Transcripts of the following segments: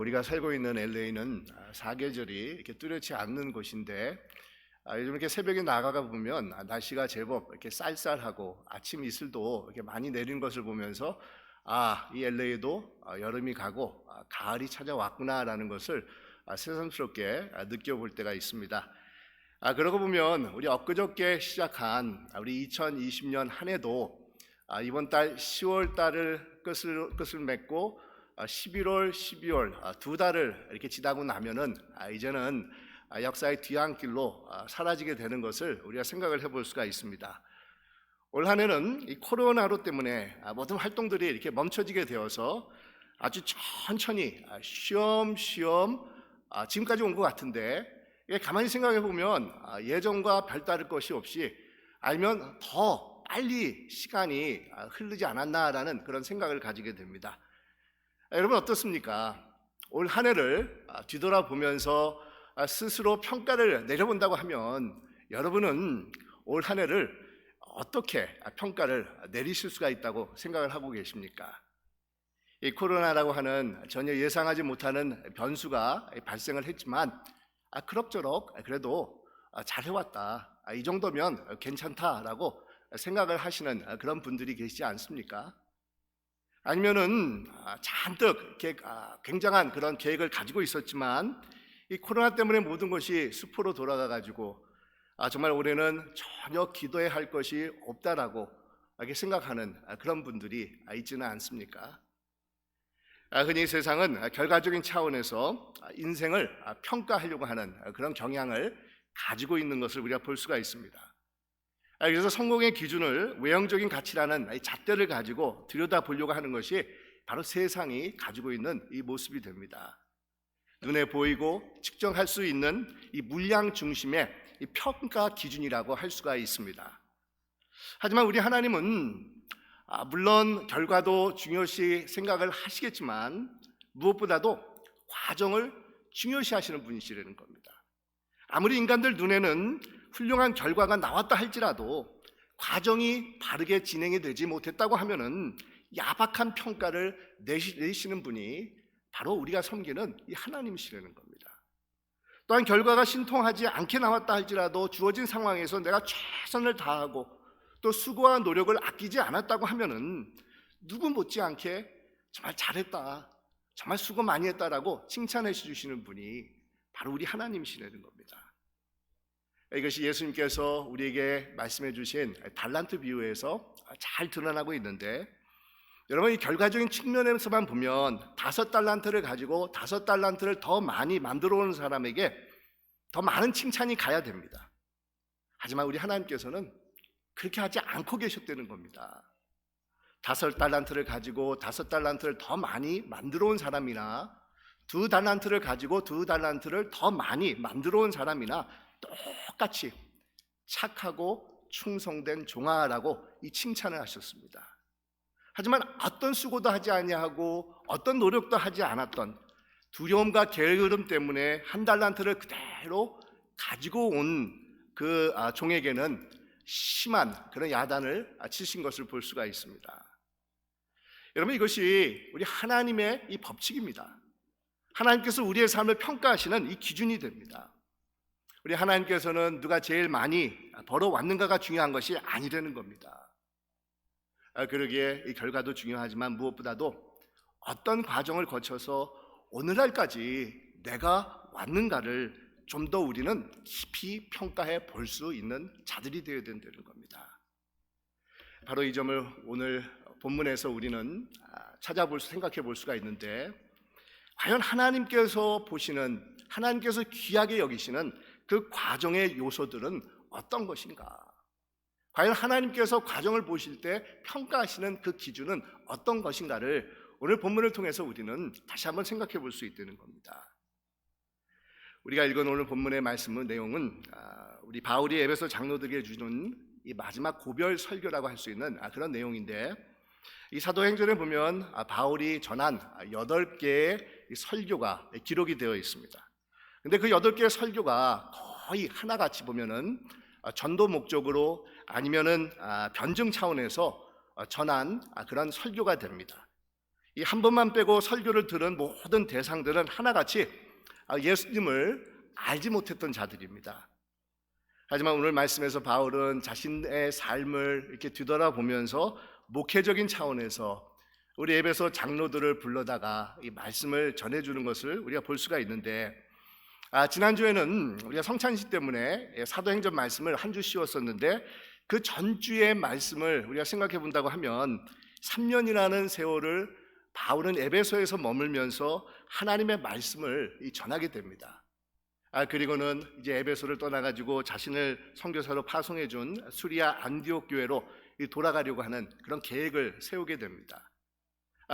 우리가 살고 있는 LA는 사계절이 이렇게 뚜렷지 않는 곳인데 요즘 이렇게 새벽에 나가가 보면 날씨가 제법 이렇게 쌀쌀하고 아침 이슬도 이렇게 많이 내리는 것을 보면서 이 LA도 여름이 가고 가을이 찾아왔구나라는 것을 새삼스럽게 느껴볼 때가 있습니다. 그러고 보면 우리 엊그저께 시작한 우리 2020년 한 해도 이번 달 10월 달을 끝을 맺고 11월, 12월 두 달을 이렇게 지나고 나면은 이제는 역사의 뒤안길로 사라지게 되는 것을 우리가 생각을 해볼 수가 있습니다. 올 한 해는 이 코로나로 때문에 모든 활동들이 이렇게 멈춰지게 되어서 아주 천천히 쉬엄쉬엄 지금까지 온 것 같은데, 가만히 생각해 보면 예전과 별다를 것이 없이 알면 더 빨리 시간이 흐르지 않았나라는 그런 생각을 가지게 됩니다. 여러분 어떻습니까? 올 한 해를 뒤돌아보면서 스스로 평가를 내려본다고 하면 여러분은 올 한 해를 어떻게 평가를 내리실 수가 있다고 생각을 하고 계십니까? 이 코로나라고 하는 전혀 예상하지 못하는 변수가 발생을 했지만 그럭저럭 그래도 잘해왔다, 이 정도면 괜찮다라고 생각을 하시는 그런 분들이 계시지 않습니까? 아니면은 잔뜩 이렇게 굉장한 그런 계획을 가지고 있었지만 이 코로나 때문에 모든 것이 수포로 돌아가 가지고 정말 올해는 전혀 기도해야 할 것이 없다라고 이렇게 생각하는 그런 분들이 있지는 않습니까? 흔히 세상은 결과적인 차원에서 인생을 평가하려고 하는 그런 경향을 가지고 있는 것을 우리가 볼 수가 있습니다. 그래서 성공의 기준을 외형적인 가치라는 잣대를 가지고 들여다보려고 하는 것이 바로 세상이 가지고 있는 이 모습이 됩니다. 눈에 보이고 측정할 수 있는 이 물량 중심의 이 평가 기준이라고 할 수가 있습니다. 하지만 우리 하나님은 물론 결과도 중요시 생각을 하시겠지만 무엇보다도 과정을 중요시 하시는 분이시라는 겁니다. 아무리 인간들 눈에는 훌륭한 결과가 나왔다 할지라도 과정이 바르게 진행이 되지 못했다고 하면은 야박한 평가를 내시는 분이 바로 우리가 섬기는 이 하나님이시라는 겁니다. 또한 결과가 신통하지 않게 나왔다 할지라도 주어진 상황에서 내가 최선을 다하고 또 수고와 노력을 아끼지 않았다고 하면은 누구 못지않게 정말 잘했다, 정말 수고 많이 했다라고 칭찬해 주시는 분이 바로 우리 하나님이시라는 겁니다. 이것이 예수님께서 우리에게 말씀해 주신 달란트 비유에서 잘 드러나고 있는데, 여러분 이 결과적인 측면에서만 보면 5달란트를 가지고 5달란트를 더 많이 만들어 온 사람에게 더 많은 칭찬이 가야 됩니다. 하지만 우리 하나님께서는 그렇게 하지 않고 계셨다는 겁니다. 5달란트를 가지고 5달란트를 더 많이 만들어 온 사람이나 2달란트를 가지고 2달란트를 더 많이 만들어 온 사람이나 똑같이 착하고 충성된 종아라고 이 칭찬을 하셨습니다. 하지만 어떤 수고도 하지 아니하고 어떤 노력도 하지 않았던 두려움과 게으름 때문에 1달란트를 그대로 가지고 온 그 종에게는 심한 그런 야단을 치신 것을 볼 수가 있습니다. 여러분 이것이 우리 하나님의 이 법칙입니다. 하나님께서 우리의 삶을 평가하시는 이 기준이 됩니다. 우리 하나님께서는 누가 제일 많이 벌어왔는가가 중요한 것이 아니라는 겁니다. 그러기에 이 결과도 중요하지만 무엇보다도 어떤 과정을 거쳐서 오늘날까지 내가 왔는가를 좀 더 우리는 깊이 평가해 볼 수 있는 자들이 되어야 된다는 겁니다. 바로 이 점을 오늘 본문에서 우리는 생각해 볼 수가 있는데, 과연 하나님께서 보시는, 하나님께서 귀하게 여기시는 그 과정의 요소들은 어떤 것인가? 과연 하나님께서 과정을 보실 때 평가하시는 그 기준은 어떤 것인가를 오늘 본문을 통해서 우리는 다시 한번 생각해 볼 수 있다는 겁니다. 우리가 읽은 오늘 본문의 말씀은 내용은 우리 바울이 에베소 장로들에게 주는 이 마지막 고별 설교라고 할 수 있는 그런 내용인데, 이 사도행전에 보면 바울이 전한 8개의 설교가 기록이 되어 있습니다. 근데 그 8개의 설교가 거의 하나같이 보면은 전도 목적으로 아니면은 변증 차원에서 전한 그런 설교가 됩니다. 이 한 번만 빼고 설교를 들은 모든 대상들은 하나같이 예수님을 알지 못했던 자들입니다. 하지만 오늘 말씀에서 바울은 자신의 삶을 이렇게 뒤돌아보면서 목회적인 차원에서 우리 에베소 장로들을 불러다가 이 말씀을 전해주는 것을 우리가 볼 수가 있는데, 지난주에는 우리가 성찬식 때문에 사도행전 말씀을 한 주 씌웠었는데, 그 전주의 말씀을 우리가 생각해 본다고 하면 3년이라는 세월을 바울은 에베소에서 머물면서 하나님의 말씀을 전하게 됩니다. 그리고는 이제 에베소를 떠나가지고 자신을 선교사로 파송해 준 수리아 안디옥 교회로 돌아가려고 하는 그런 계획을 세우게 됩니다.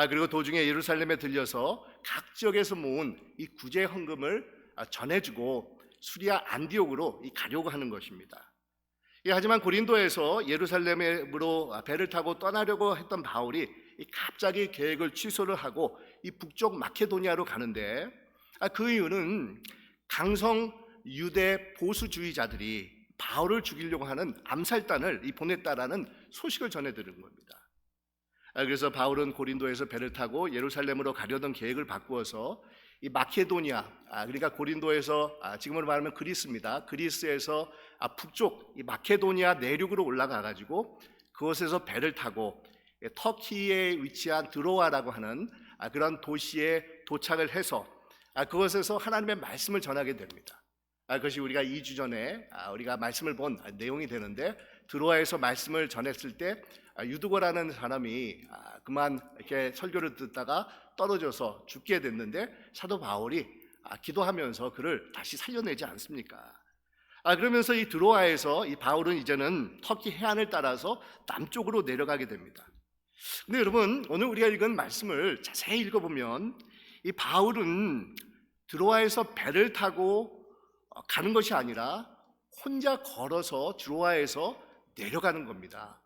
그리고 도중에 예루살렘에 들려서 각 지역에서 모은 이 구제 헌금을 전해주고 수리아 안디옥으로 가려고 하는 것입니다. 하지만 고린도에서 예루살렘으로 배를 타고 떠나려고 했던 바울이 갑자기 계획을 취소를 하고 이 북쪽 마케도니아로 가는데, 그 이유는 강성 유대 보수주의자들이 바울을 죽이려고 하는 암살단을 보냈다라는 소식을 전해드린 겁니다. 그래서 바울은 고린도에서 배를 타고 예루살렘으로 가려던 계획을 바꾸어서 이 마케도니아, 그러니까 고린도에서 지금으로 말하면 그리스입니다. 그리스에서 북쪽 이 마케도니아 내륙으로 올라가 가지고 그곳에서 배를 타고 터키에 위치한 드로아라고 하는 그런 도시에 도착을 해서 그것에서 하나님의 말씀을 전하게 됩니다. 그것이 우리가 2주 전에 우리가 말씀을 본 내용이 되는데, 드로아에서 말씀을 전했을 때 유두고라는 사람이 그만 이렇게 설교를 듣다가 떨어져서 죽게 됐는데, 사도 바울이 기도하면서 그를 다시 살려내지 않습니까? 그러면서 이 드로아에서 이 바울은 이제는 터키 해안을 따라서 남쪽으로 내려가게 됩니다. 근데 여러분, 오늘 우리가 읽은 말씀을 자세히 읽어보면 이 바울은 드로아에서 배를 타고 가는 것이 아니라 혼자 걸어서 드로아에서 내려가는 겁니다.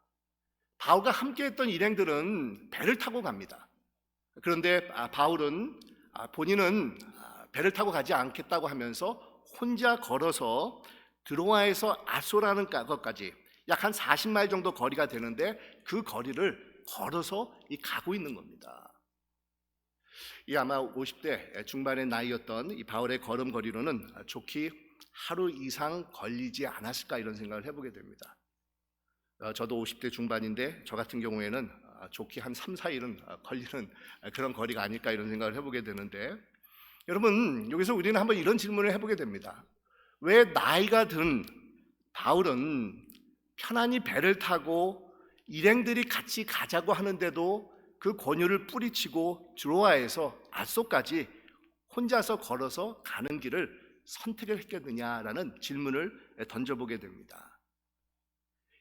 바울과 함께했던 일행들은 배를 타고 갑니다. 그런데 바울은 본인은 배를 타고 가지 않겠다고 하면서 혼자 걸어서 드로아에서 아소라는 것까지 약 한 40마일 정도 거리가 되는데, 그 거리를 걸어서 가고 있는 겁니다. 이 아마 50대 중반의 나이였던 이 바울의 걸음걸이로는 좋게 하루 이상 걸리지 않았을까, 이런 생각을 해보게 됩니다. 저도 50대 중반인데 저 같은 경우에는 좋게 한 3, 4일은 걸리는 그런 거리가 아닐까, 이런 생각을 해보게 되는데, 여러분, 여기서 우리는 한번 이런 질문을 해보게 됩니다. 왜 나이가 든 바울은 편안히 배를 타고 일행들이 같이 가자고 하는데도 그 권유를 뿌리치고 드로아에서 아소까지 혼자서 걸어서 가는 길을 선택을 했겠느냐라는 질문을 던져보게 됩니다.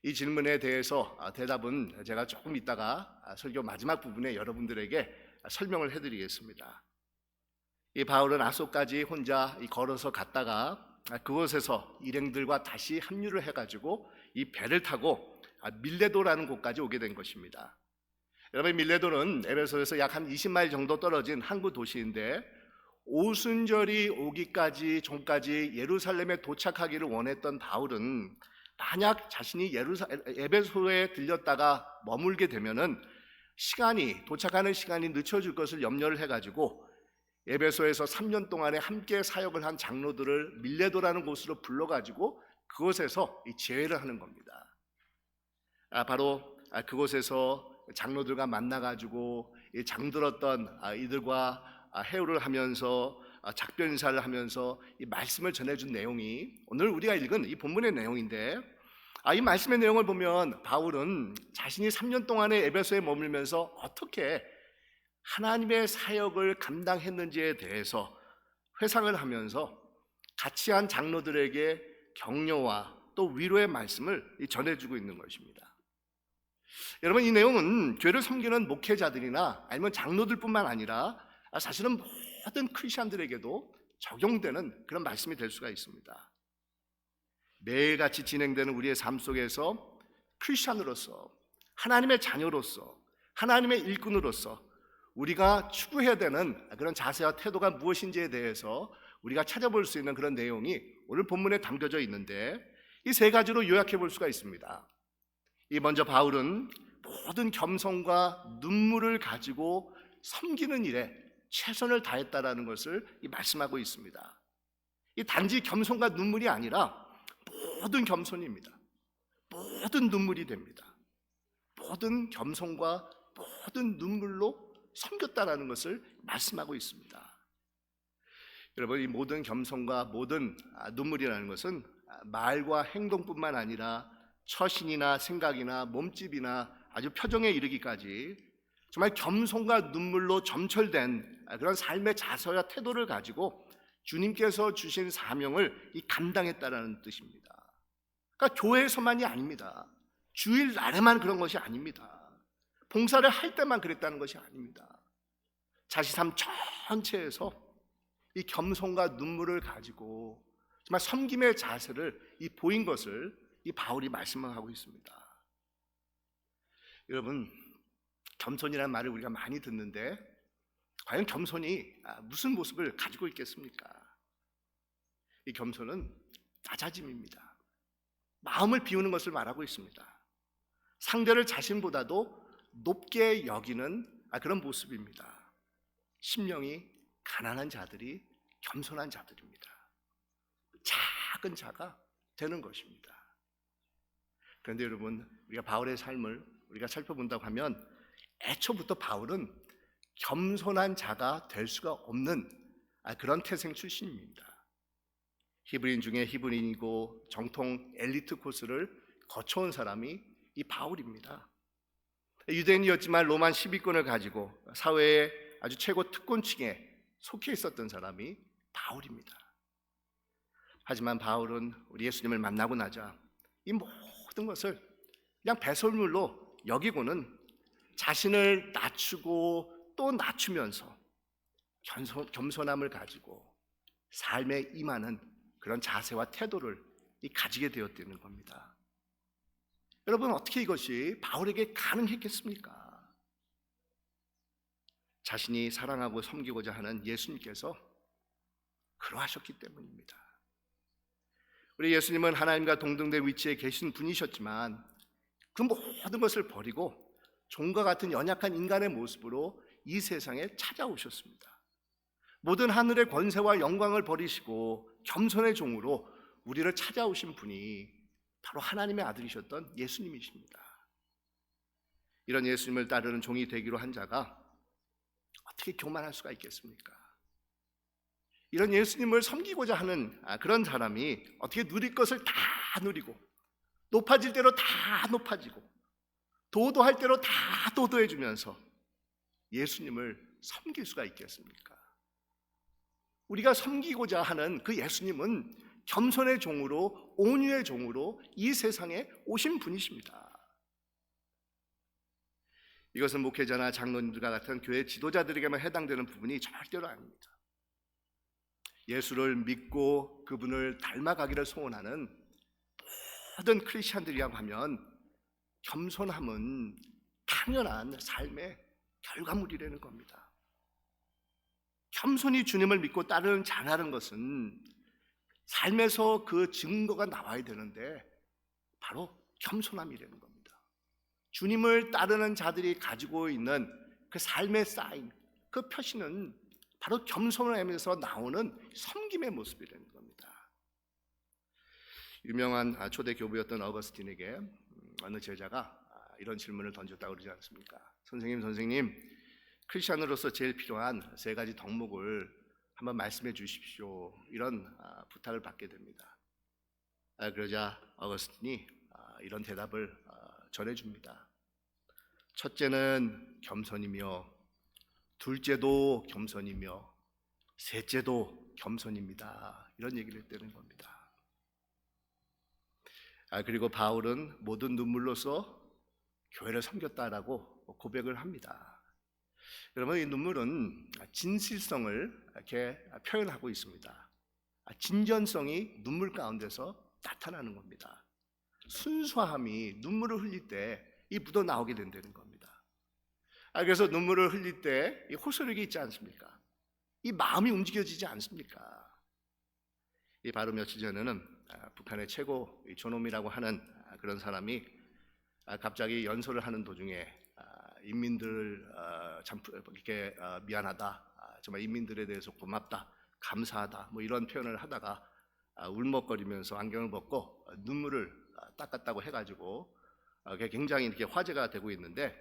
이 질문에 대해서 대답은 제가 조금 있다가 설교 마지막 부분에 여러분들에게 설명을 해드리겠습니다. 이 바울은 아소까지 혼자 걸어서 갔다가 그곳에서 일행들과 다시 합류를 해가지고 이 배를 타고 밀레도라는 곳까지 오게 된 것입니다. 여러분, 밀레도는 에베소에서 약 한 20마일 정도 떨어진 항구 도시인데, 오순절이 오기까지 전까지 예루살렘에 도착하기를 원했던 바울은 만약 자신이 에베소에 들렸다가 머물게 되면은 도착하는 시간이 늦춰질 것을 염려를 해가지고 에베소에서 3년 동안에 함께 사역을 한 장로들을 밀레도라는 곳으로 불러가지고 그곳에서 제회를 하는 겁니다. 바로 그곳에서 장로들과 만나가지고 잠들었던 이들과 해우를 하면서 작별 인사를 하면서 이 말씀을 전해준 내용이 오늘 우리가 읽은 이 본문의 내용인데, 이 말씀의 내용을 보면 바울은 자신이 3년 동안에 에베소에 머물면서 어떻게 하나님의 사역을 감당했는지에 대해서 회상을 하면서 같이 한 장로들에게 격려와 또 위로의 말씀을 전해주고 있는 것입니다. 여러분, 이 내용은 교회를 섬기는 목회자들이나 아니면 장로들뿐만 아니라 사실은 모든 크리스천들에게도 적용되는 그런 말씀이 될 수가 있습니다. 매일같이 진행되는 우리의 삶 속에서 크리스천으로서, 하나님의 자녀로서, 하나님의 일꾼으로서 우리가 추구해야 되는 그런 자세와 태도가 무엇인지에 대해서 우리가 찾아볼 수 있는 그런 내용이 오늘 본문에 담겨져 있는데, 이 세 가지로 요약해 볼 수가 있습니다. 먼저 바울은 모든 겸손과 눈물을 가지고 섬기는 일에 최선을 다했다라는 것을 말씀하고 있습니다. 이 단지 겸손과 눈물이 아니라 모든 겸손입니다. 모든 눈물이 됩니다. 모든 겸손과 모든 눈물로 섬겼다라는 것을 말씀하고 있습니다. 여러분, 이 모든 겸손과 모든 눈물이라는 것은 말과 행동뿐만 아니라 처신이나 생각이나 몸집이나 아주 표정에 이르기까지 정말 겸손과 눈물로 점철된 그런 삶의 자세와 태도를 가지고 주님께서 주신 사명을 감당했다라는 뜻입니다. 그러니까 교회에서만이 아닙니다. 주일 날에만 그런 것이 아닙니다. 봉사를 할 때만 그랬다는 것이 아닙니다. 자신 삶 전체에서 이 겸손과 눈물을 가지고 정말 섬김의 자세를 보인 것을 이 바울이 말씀하고 있습니다. 여러분, 겸손이라는 말을 우리가 많이 듣는데 과연 겸손이 무슨 모습을 가지고 있겠습니까? 이 겸손은 낮아짐입니다. 마음을 비우는 것을 말하고 있습니다. 상대를 자신보다도 높게 여기는 그런 모습입니다. 심령이 가난한 자들이 겸손한 자들입니다. 작은 자가 되는 것입니다. 그런데 여러분, 우리가 바울의 삶을 우리가 살펴본다고 하면 애초부터 바울은 겸손한 자가 될 수가 없는 그런 태생 출신입니다. 히브리인 중에 히브리인이고 정통 엘리트 코스를 거쳐온 사람이 이 바울입니다. 유대인이었지만 로만 10위권을 가지고 사회의 아주 최고 특권층에 속해 있었던 사람이 바울입니다. 하지만 바울은 우리 예수님을 만나고 나자 이 모든 것을 그냥 배설물로 여기고는 자신을 낮추고 또 낮추면서 겸손함을 가지고 삶에 임하는 그런 자세와 태도를 가지게 되었다는 겁니다. 여러분, 어떻게 이것이 바울에게 가능했겠습니까? 자신이 사랑하고 섬기고자 하는 예수님께서 그러하셨기 때문입니다. 우리 예수님은 하나님과 동등된 위치에 계신 분이셨지만 그 모든 것을 버리고 종과 같은 연약한 인간의 모습으로 이 세상에 찾아오셨습니다. 모든 하늘의 권세와 영광을 버리시고 겸손의 종으로 우리를 찾아오신 분이 바로 하나님의 아들이셨던 예수님이십니다. 이런 예수님을 따르는 종이 되기로 한 자가 어떻게 교만할 수가 있겠습니까? 이런 예수님을 섬기고자 하는 그런 사람이 어떻게 누릴 것을 다 누리고 높아질 대로 다 높아지고 도도할 대로 다 도도해 주면서 예수님을 섬길 수가 있겠습니까? 우리가 섬기고자 하는 그 예수님은 겸손의 종으로 온유의 종으로 이 세상에 오신 분이십니다. 이것은 목회자나 장로님들과 같은 교회 지도자들에게만 해당되는 부분이 절대로 아닙니다. 예수를 믿고 그분을 닮아가기를 소원하는 모든 크리스찬들이라고 하면 겸손함은 당연한 삶의 결과물이라는 겁니다. 겸손히 주님을 믿고 따르는 자라는 것은 삶에서 그 증거가 나와야 되는데 바로 겸손함이라는 겁니다. 주님을 따르는 자들이 가지고 있는 그 삶의 사인, 그 표시는 바로 겸손함에서 나오는 섬김의 모습이라는 겁니다. 유명한 초대 교부였던 어거스틴에게 어느 제자가 이런 질문을 던졌다고 그러지 않습니까? 선생님, 크리스천으로서 제일 필요한 3가지 덕목을 한번 말씀해 주십시오. 이런 부탁을 받게 됩니다. 그러자 어거스틴이 이런 대답을 전해줍니다. 첫째는 겸손이며, 둘째도 겸손이며, 셋째도 겸손입니다. 이런 얘기를 했다는 겁니다. 그리고 바울은 모든 눈물로써 교회를 섬겼다라고 고백을 합니다. 여러분, 이 눈물은 진실성을 이렇게 표현하고 있습니다. 진전성이 눈물 가운데서 나타나는 겁니다. 순수함이 눈물을 흘릴 때 묻어 나오게 된다는 겁니다. 그래서 눈물을 흘릴 때 이 호소력이 있지 않습니까? 이 마음이 움직여지지 않습니까? 이 바로 며칠 전에는 북한의 최고 존엄이라고 하는 그런 사람이 갑자기 연설을 하는 도중에 인민들 참 이렇게 미안하다, 정말 인민들에 대해서 고맙다, 감사하다, 뭐 이런 표현을 하다가 울먹거리면서 안경을 벗고 눈물을 닦았다고 해가지고 그게 굉장히 이렇게 화제가 되고 있는데,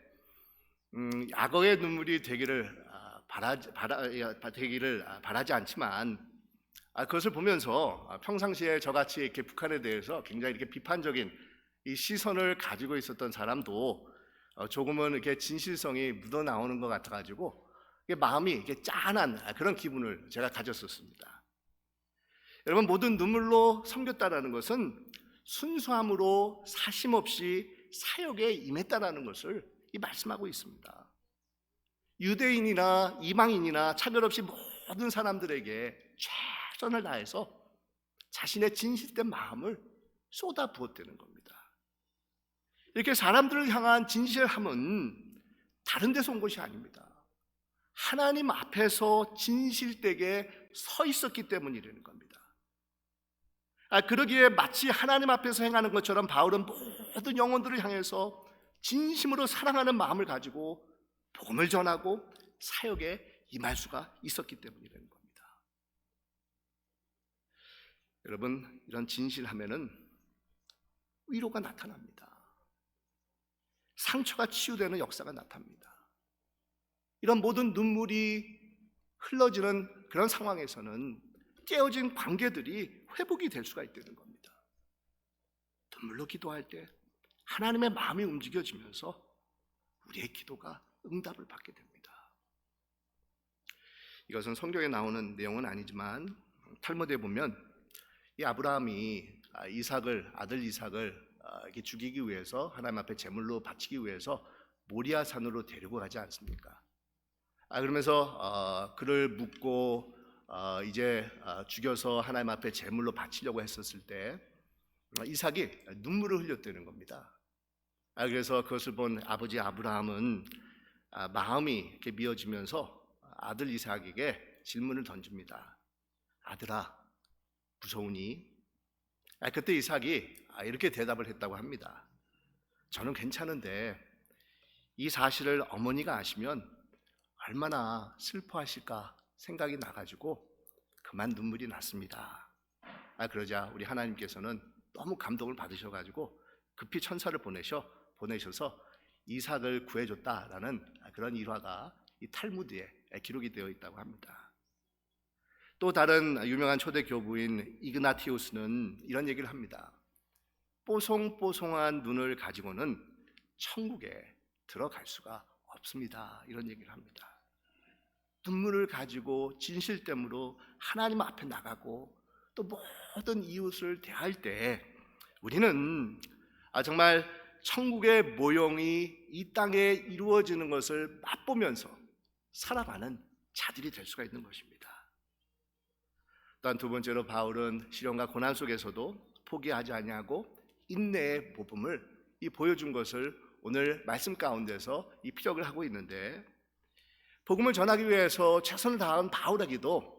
악어의 눈물이 되기를 바라지 않지만, 그것을 보면서 평상시에 저같이 이렇게 북한에 대해서 굉장히 이렇게 비판적인 이 시선을 가지고 있었던 사람도 조금은 이렇게 진실성이 묻어 나오는 것 같아가지고 마음이 이렇게 짠한 그런 기분을 제가 가졌었습니다. 여러분, 모든 눈물로 섬겼다라는 것은 순수함으로 사심 없이 사역에 임했다라는 것을 말씀하고 있습니다. 유대인이나 이방인이나 차별 없이 모든 사람들에게 최선을 다해서 자신의 진실된 마음을 쏟아 부었다는 겁니다. 이렇게 사람들을 향한 진실함은 다른 데서 온 것이 아닙니다. 하나님 앞에서 진실되게 서 있었기 때문이라는 겁니다. 그러기에 마치 하나님 앞에서 행하는 것처럼 바울은 모든 영혼들을 향해서 진심으로 사랑하는 마음을 가지고 복음을 전하고 사역에 임할 수가 있었기 때문이라는 겁니다. 여러분, 이런 진실함에는 위로가 나타납니다. 상처가 치유되는 역사가 나타납니다. 이런 모든 눈물이 흘러지는 그런 상황에서는 깨어진 관계들이 회복이 될 수가 있다는 겁니다. 눈물로 기도할 때 하나님의 마음이 움직여지면서 우리의 기도가 응답을 받게 됩니다. 이것은 성경에 나오는 내용은 아니지만 탈무드에 보면 이 아브라함이 아들 이삭을 이렇게 죽이기 위해서 하나님 앞에 제물로 바치기 위해서 모리아 산으로 데리고 가지 않습니까? 그러면서 그를 묻고 이제 죽여서 하나님 앞에 제물로 바치려고 했었을 때 이삭이 눈물을 흘렸다는 겁니다. 그래서 그것을 본 아버지 아브라함은 마음이 이렇게 미어지면서 아들 이삭에게 질문을 던집니다. 아들아, 무서우니? 그때 이삭이 이렇게 대답을 했다고 합니다. 저는 괜찮은데 이 사실을 어머니가 아시면 얼마나 슬퍼하실까 생각이 나가지고 그만 눈물이 났습니다. 그러자 우리 하나님께서는 너무 감동을 받으셔가지고 급히 천사를 보내셔서 이삭을 구해줬다라는 그런 일화가 이 탈무드에 기록이 되어 있다고 합니다. 또 다른 유명한 초대 교부인 이그나티우스는 이런 얘기를 합니다. 뽀송뽀송한 눈을 가지고는 천국에 들어갈 수가 없습니다. 이런 얘기를 합니다. 눈물을 가지고 진실됨으로 하나님 앞에 나가고 또 모든 이웃을 대할 때 우리는 정말 천국의 모형이 이 땅에 이루어지는 것을 맛보면서 살아가는 자들이 될 수가 있는 것입니다. 또한 두 번째로 바울은 시련과 고난 속에서도 포기하지 아니하고 인내의 모범을 보여준 것을 오늘 말씀 가운데서 피력을 하고 있는데, 복음을 전하기 위해서 최선을 다한 바울에게도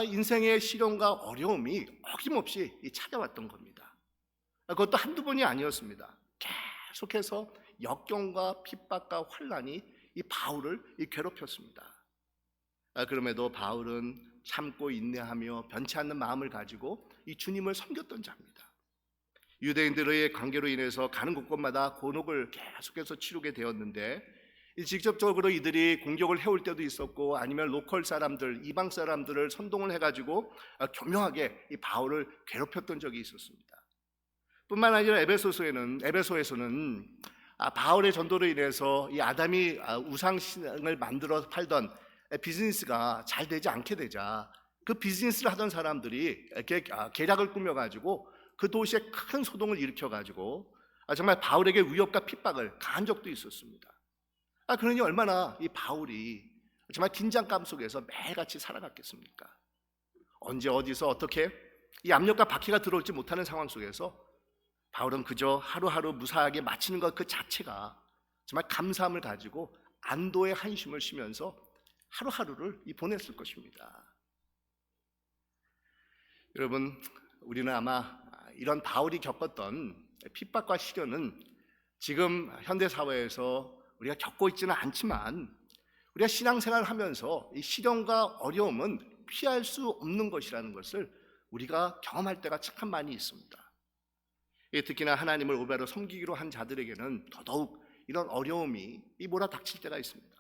인생의 시련과 어려움이 어김없이 찾아왔던 겁니다. 그것도 한두 번이 아니었습니다. 계속해서 역경과 핍박과 환난이 이 바울을 괴롭혔습니다. 그럼에도 바울은 참고 인내하며 변치 않는 마음을 가지고 이 주님을 섬겼던 자입니다. 유대인들의 관계로 인해서 가는 곳곳마다 곤혹을 계속해서 치르게 되었는데, 직접적으로 이들이 공격을 해올 때도 있었고 아니면 로컬 사람들, 이방 사람들을 선동을 해가지고 교묘하게 이 바울을 괴롭혔던 적이 있었습니다. 뿐만 아니라 에베소에서는 바울의 전도로 인해서 이 아담이 우상신을 만들어 팔던 비즈니스가 잘 되지 않게 되자 그 비즈니스를 하던 사람들이 이렇게 계략을 꾸며가지고 그 도시에 큰 소동을 일으켜가지고 정말 바울에게 위협과 핍박을 가한 적도 있었습니다. 그러니 얼마나 이 바울이 정말 긴장감 속에서 매일같이 살아갔겠습니까? 언제 어디서 어떻게 이 압력과 박해가 들어올지 못하는 상황 속에서 바울은 그저 하루하루 무사하게 마치는 것 그 자체가 정말 감사함을 가지고 안도의 한숨을 쉬면서 하루하루를 보냈을 것입니다. 여러분, 우리는 아마 이런 바울이 겪었던 핍박과 시련은 지금 현대사회에서 우리가 겪고 있지는 않지만 우리가 신앙생활을 하면서 이 시련과 어려움은 피할 수 없는 것이라는 것을 우리가 경험할 때가 참 많이 있습니다. 특히나 하나님을 올바로 섬기기로 한 자들에게는 더더욱 이런 어려움이 몰아닥칠 때가 있습니다.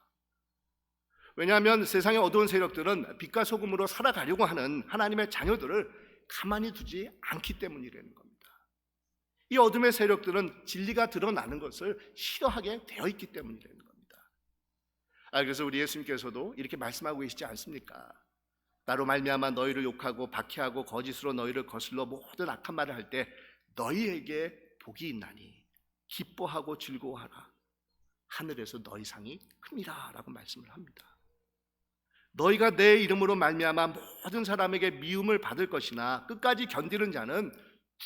왜냐하면 세상의 어두운 세력들은 빛과 소금으로 살아가려고 하는 하나님의 자녀들을 가만히 두지 않기 때문이라는 겁니다. 이 어둠의 세력들은 진리가 드러나는 것을 싫어하게 되어 있기 때문이라는 겁니다. 그래서 우리 예수님께서도 이렇게 말씀하고 계시지 않습니까? 나로 말미암아 너희를 욕하고 박해하고 거짓으로 너희를 거슬러 모든 악한 말을 할 때 너희에게 복이 있나니 기뻐하고 즐거워하라. 하늘에서 너희 상이 큽니다 라고 말씀을 합니다. 너희가 내 이름으로 말미암아 모든 사람에게 미움을 받을 것이나 끝까지 견디는 자는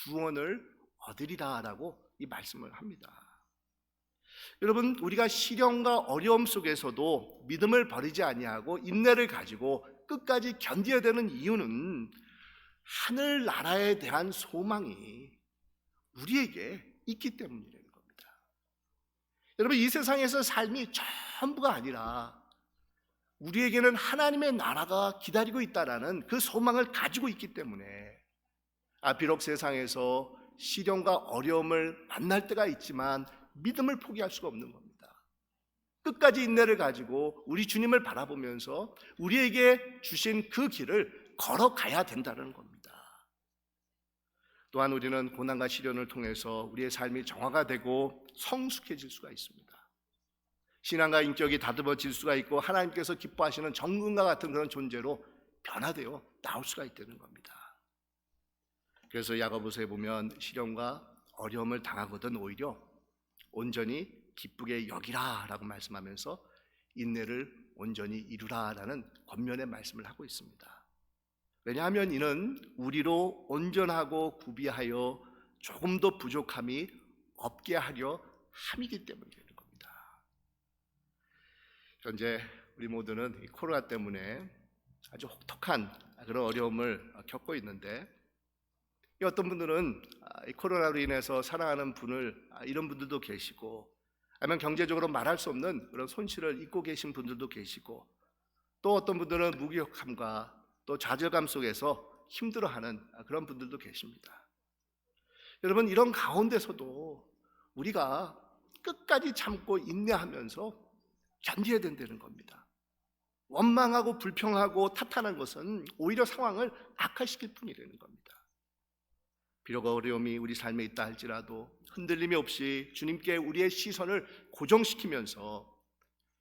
구원을 얻으리라 라고 이 말씀을 합니다. 여러분, 우리가 시련과 어려움 속에서도 믿음을 버리지 아니하고 인내를 가지고 끝까지 견뎌야 되는 이유는 하늘나라에 대한 소망이 우리에게 있기 때문이라는 겁니다. 여러분, 이 세상에서 삶이 전부가 아니라 우리에게는 하나님의 나라가 기다리고 있다라는 그 소망을 가지고 있기 때문에 비록 세상에서 시련과 어려움을 만날 때가 있지만 믿음을 포기할 수가 없는 겁니다. 끝까지 인내를 가지고 우리 주님을 바라보면서 우리에게 주신 그 길을 걸어가야 된다는 겁니다. 또한 우리는 고난과 시련을 통해서 우리의 삶이 정화가 되고 성숙해질 수가 있습니다. 신앙과 인격이 다듬어질 수가 있고 하나님께서 기뻐하시는 정금과 같은 그런 존재로 변화되어 나올 수가 있다는 겁니다. 그래서 야고보서에 보면 시련과 어려움을 당하거든 오히려 온전히 기쁘게 여기라 라고 말씀하면서 인내를 온전히 이루라라는 권면의 말씀을 하고 있습니다. 왜냐하면 이는 우리로 온전하고 구비하여 조금도 부족함이 없게 하려 함이기 때문이라는 겁니다. 현재 우리 모두는 이 코로나 때문에 아주 혹독한 그런 어려움을 겪고 있는데 어떤 분들은 이 코로나로 인해서 사랑하는 분을 잃은 분들도 계시고 아니면 경제적으로 말할 수 없는 그런 손실을 입고 계신 분들도 계시고 또 어떤 분들은 무기력함과 또 좌절감 속에서 힘들어하는 그런 분들도 계십니다. 여러분, 이런 가운데서도 우리가 끝까지 참고 인내하면서 견뎌야 된다는 겁니다. 원망하고 불평하고 탓하는 것은 오히려 상황을 악화시킬 뿐이라는 겁니다. 비록 어려움이 우리 삶에 있다 할지라도 흔들림이 없이 주님께 우리의 시선을 고정시키면서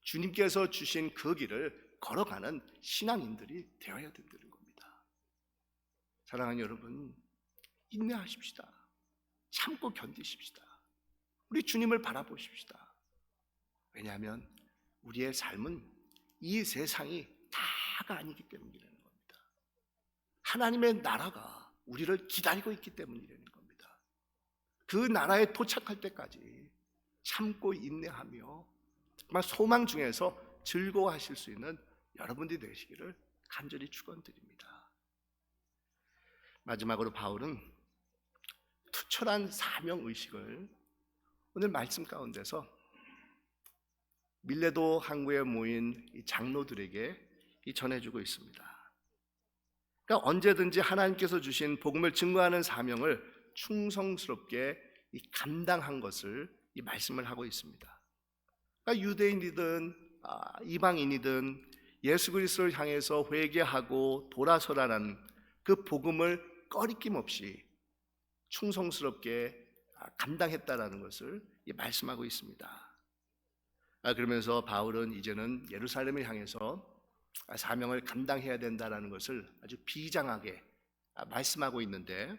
주님께서 주신 그 길을 걸어가는 신앙인들이 되어야 된다는 겁니다. 사랑하는 여러분, 인내하십시다. 참고 견디십시다. 우리 주님을 바라보십시다. 왜냐하면 우리의 삶은 이 세상이 다가 아니기 때문이라는 겁니다. 하나님의 나라가 우리를 기다리고 있기 때문이라는 겁니다. 그 나라에 도착할 때까지 참고 인내하며 정말 소망 중에서 즐거워하실 수 있는 여러분들이 되시기를 간절히 축원드립니다. 마지막으로 바울은 투철한 사명의식을 오늘 말씀 가운데서 밀레도 항구에 모인 이 장로들에게 전해주고 있습니다. 그러니까 언제든지 하나님께서 주신 복음을 증거하는 사명을 충성스럽게 감당한 것을 이 말씀을 하고 있습니다. 그러니까 유대인이든 이방인이든 예수 그리스도를 향해서 회개하고 돌아서라는 그 복음을 꺼리낌 없이 충성스럽게 감당했다라는 것을 말씀하고 있습니다. 그러면서 바울은 이제는 예루살렘을 향해서 사명을 감당해야 된다라는 것을 아주 비장하게 말씀하고 있는데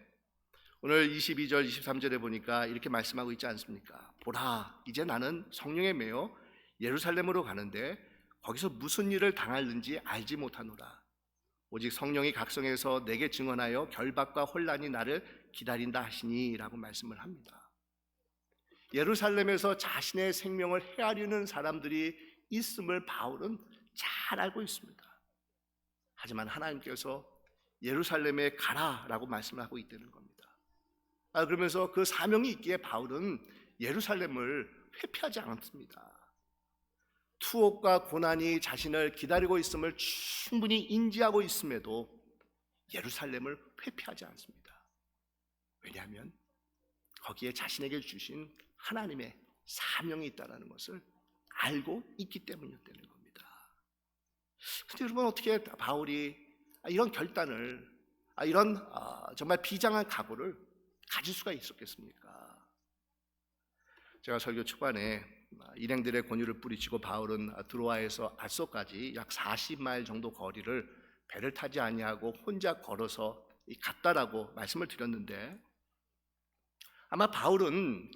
오늘 22절 23절에 보니까 이렇게 말씀하고 있지 않습니까? 보라, 이제 나는 성령에 매여 예루살렘으로 가는데 거기서 무슨 일을 당할는지 알지 못하노라. 오직 성령이 각성해서 내게 증언하여 결박과 혼란이 나를 기다린다 하시니 라고 말씀을 합니다. 예루살렘에서 자신의 생명을 헤아리는 사람들이 있음을 바울은 잘 알고 있습니다. 하지만 하나님께서 예루살렘에 가라라고 말씀을 하고 있다는 겁니다. 그러면서 그 사명이 있기에 바울은 예루살렘을 회피하지 않습니다. 투옥과 고난이 자신을 기다리고 있음을 충분히 인지하고 있음에도 예루살렘을 회피하지 않습니다. 왜냐하면 거기에 자신에게 주신 하나님의 사명이 있다는 것을 알고 있기 때문이었다는 겁니다. 근데 여러분, 어떻게 바울이 이런 결단을, 이런 정말 비장한 각오를 가질 수가 있었겠습니까? 제가 설교 초반에 일행들의 권유를 뿌리치고 바울은 드로아에서 아소까지 약 40마일 정도 거리를 배를 타지 아니하고 혼자 걸어서 갔다라고 말씀을 드렸는데, 아마 바울은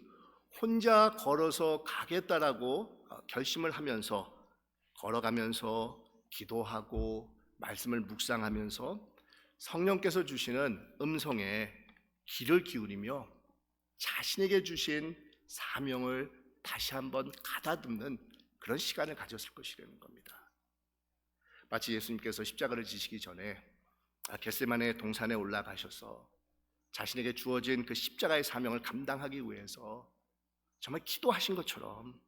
혼자 걸어서 가겠다라고 결심을 하면서 걸어가면서 기도하고 말씀을 묵상하면서 성령께서 주시는 음성에 귀를 기울이며 자신에게 주신 사명을 다시 한번 가다듬는 그런 시간을 가졌을 것이라는 겁니다. 마치 예수님께서 십자가를 지시기 전에 겟세마네 동산에 올라가셔서 자신에게 주어진 그 십자가의 사명을 감당하기 위해서 정말 기도하신 것처럼,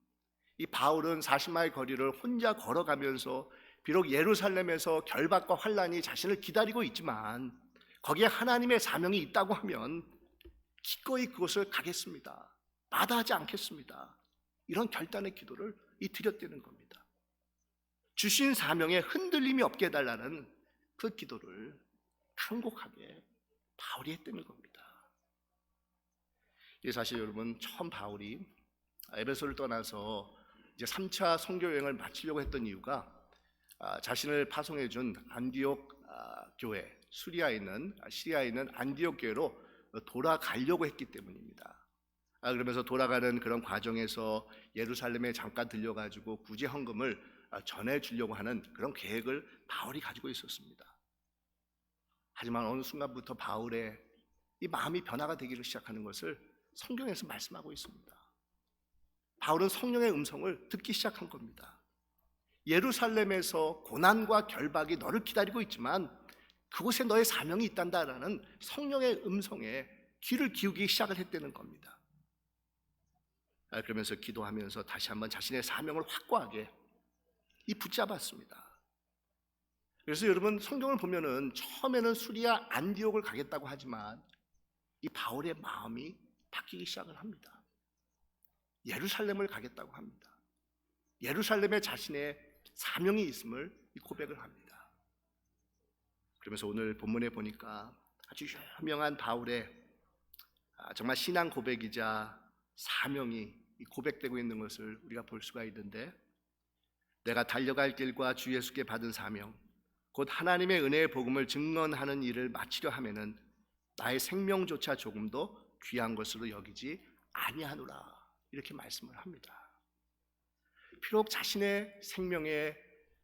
이 바울은 40마일 거리를 혼자 걸어가면서 비록 예루살렘에서 결박과 환란이 자신을 기다리고 있지만 거기에 하나님의 사명이 있다고 하면 기꺼이 그곳을 가겠습니다, 마다하지 않겠습니다, 이런 결단의 기도를 드렸다는 겁니다. 주신 사명에 흔들림이 없게 해달라는 그 기도를 간곡하게 바울이 했다는 겁니다. 이 사실 여러분, 처음 바울이 에베소를 떠나서 이제 3차 선교 여행을 마치려고 했던 이유가 자신을 파송해 준 안디옥 교회, 시리아에 있는 안디옥 교회로 돌아가려고 했기 때문입니다. 그러면서 돌아가는 그런 과정에서 예루살렘에 잠깐 들려가지고 구제 헌금을 전해주려고 하는 그런 계획을 바울이 가지고 있었습니다. 하지만 어느 순간부터 바울의 이 마음이 변화가 되기를 시작하는 것을 성경에서 말씀하고 있습니다. 바울은 성령의 음성을 듣기 시작한 겁니다. 예루살렘에서 고난과 결박이 너를 기다리고 있지만 그곳에 너의 사명이 있단다라는 성령의 음성에 귀를 기울이기 시작을 했다는 겁니다. 그러면서 기도하면서 다시 한번 자신의 사명을 확고하게 붙잡았습니다. 그래서 여러분, 성경을 보면은 처음에는 수리아 안디옥을 가겠다고 하지만 이 바울의 마음이 바뀌기 시작을 합니다. 예루살렘을 가겠다고 합니다. 예루살렘에 자신의 사명이 있음을 고백을 합니다. 그러면서 오늘 본문에 보니까 아주 유명한 바울의 정말 신앙 고백이자 사명이 고백되고 있는 것을 우리가 볼 수가 있는데, 내가 달려갈 길과 주 예수께 받은 사명 곧 하나님의 은혜의 복음을 증언하는 일을 마치려 하면은 나의 생명조차 조금도 귀한 것으로 여기지 아니하노라, 이렇게 말씀을 합니다. 비록 자신의 생명에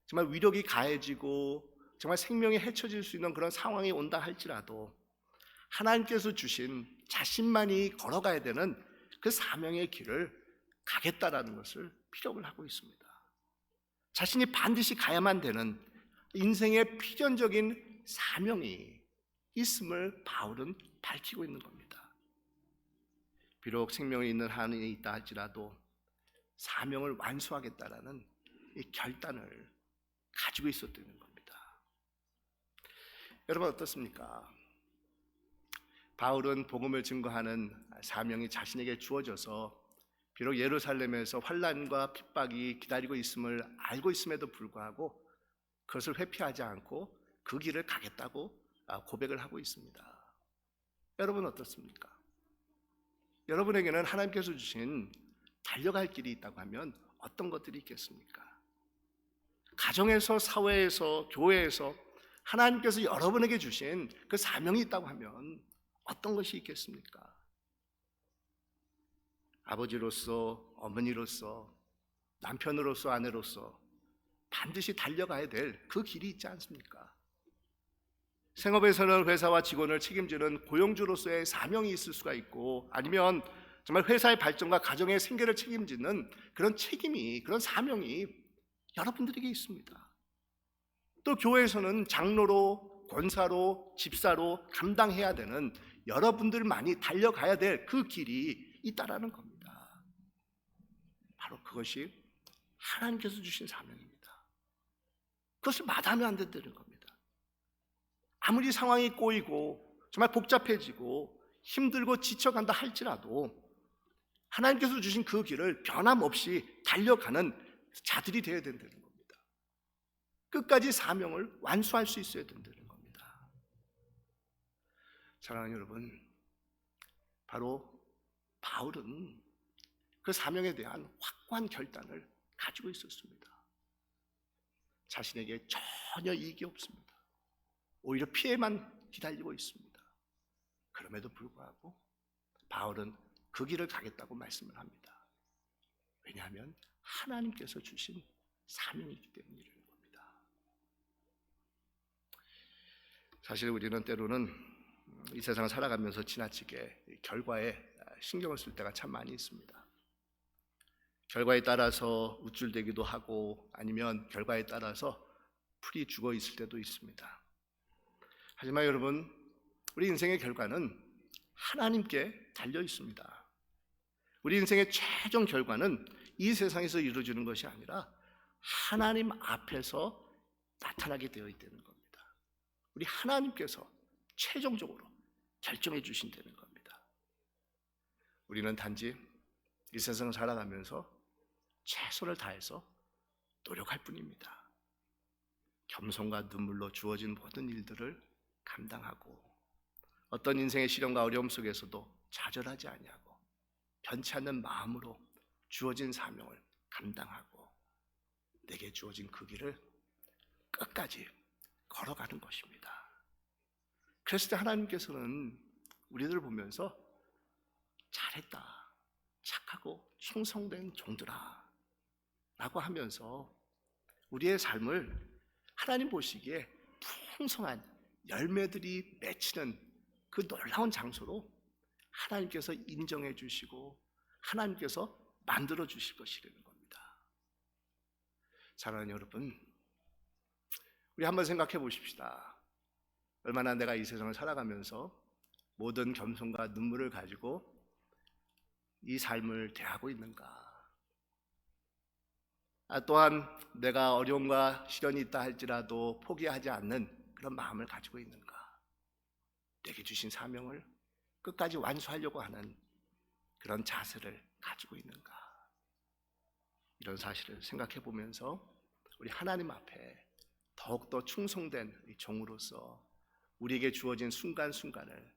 정말 위력이 가해지고 정말 생명이 헤쳐질 수 있는 그런 상황이 온다 할지라도 하나님께서 주신 자신만이 걸어가야 되는 그 사명의 길을 가겠다라는 것을 피력을 하고 있습니다. 자신이 반드시 가야만 되는 인생의 필연적인 사명이 있음을 바울은 밝히고 있는 겁니다. 비록 생명이 있는 한이 있다 할지라도 사명을 완수하겠다라는 이 결단을 가지고 있었다는 겁니다. 여러분, 어떻습니까? 바울은 복음을 증거하는 사명이 자신에게 주어져서 비록 예루살렘에서 환난과 핍박이 기다리고 있음을 알고 있음에도 불구하고 그것을 회피하지 않고 그 길을 가겠다고 고백을 하고 있습니다. 여러분, 어떻습니까? 여러분에게는 하나님께서 주신 달려갈 길이 있다고 하면 어떤 것들이 있겠습니까? 가정에서, 사회에서, 교회에서 하나님께서 여러분에게 주신 그 사명이 있다고 하면 어떤 것이 있겠습니까? 아버지로서, 어머니로서, 남편으로서, 아내로서 반드시 달려가야 될 그 길이 있지 않습니까? 생업에서는 회사와 직원을 책임지는 고용주로서의 사명이 있을 수가 있고, 아니면 정말 회사의 발전과 가정의 생계를 책임지는 그런 책임이, 그런 사명이 여러분들에게 있습니다. 또 교회에서는 장로로, 권사로, 집사로 감당해야 되는 여러분들만이 달려가야 될 그 길이 있다라는 겁니다. 바로 그것이 하나님께서 주신 사명입니다. 그것을 마다하면 안 된다는 겁니다. 아무리 상황이 꼬이고 정말 복잡해지고 힘들고 지쳐간다 할지라도 하나님께서 주신 그 길을 변함없이 달려가는 자들이 되어야 된다는 겁니다. 끝까지 사명을 완수할 수 있어야 된다는 겁니다. 사랑하는 여러분, 바로 바울은 그 사명에 대한 확고한 결단을 가지고 있었습니다. 자신에게 전혀 이익이 없습니다. 오히려 피해만 기다리고 있습니다. 그럼에도 불구하고 바울은 그 길을 가겠다고 말씀을 합니다. 왜냐하면 하나님께서 주신 사명이기 때문이라는 겁니다. 사실 우리는 때로는 이 세상을 살아가면서 지나치게 결과에 신경을 쓸 때가 참 많이 있습니다. 결과에 따라서 우쭐대기도 하고 아니면 결과에 따라서 풀이 죽어 있을 때도 있습니다. 하지만 여러분, 우리 인생의 결과는 하나님께 달려 있습니다. 우리 인생의 최종 결과는 이 세상에서 이루어지는 것이 아니라 하나님 앞에서 나타나게 되어 있다는 겁니다. 우리 하나님께서 최종적으로 결정해 주신다는 겁니다. 우리는 단지 이 세상을 살아가면서 최선을 다해서 노력할 뿐입니다. 겸손과 눈물로 주어진 모든 일들을 감당하고 어떤 인생의 시련과 어려움 속에서도 좌절하지 아니하고 변치 않는 마음으로 주어진 사명을 감당하고 내게 주어진 그 길을 끝까지 걸어가는 것입니다. 그랬을 때 하나님께서는 우리들을 보면서 잘했다, 착하고 충성된 종들아 라고 하면서 우리의 삶을 하나님 보시기에 풍성한 열매들이 맺히는 그 놀라운 장소로 하나님께서 인정해 주시고 하나님께서 만들어 주실 것이라는 겁니다. 사랑하는 여러분, 우리 한번 생각해 보십시다. 얼마나 내가 이 세상을 살아가면서 모든 겸손과 눈물을 가지고 이 삶을 대하고 있는가? 또한 내가 어려움과 시련이 있다 할지라도 포기하지 않는 그런 마음을 가지고 있는가? 내게 주신 사명을 끝까지 완수하려고 하는 그런 자세를 가지고 있는가? 이런 사실을 생각해 보면서 우리 하나님 앞에 더욱더 충성된 종으로서 우리에게 주어진 순간순간을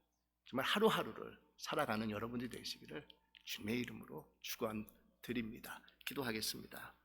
정말 하루하루를 살아가는 여러분이 되시기를 주님의 이름으로 축원드립니다. 기도하겠습니다.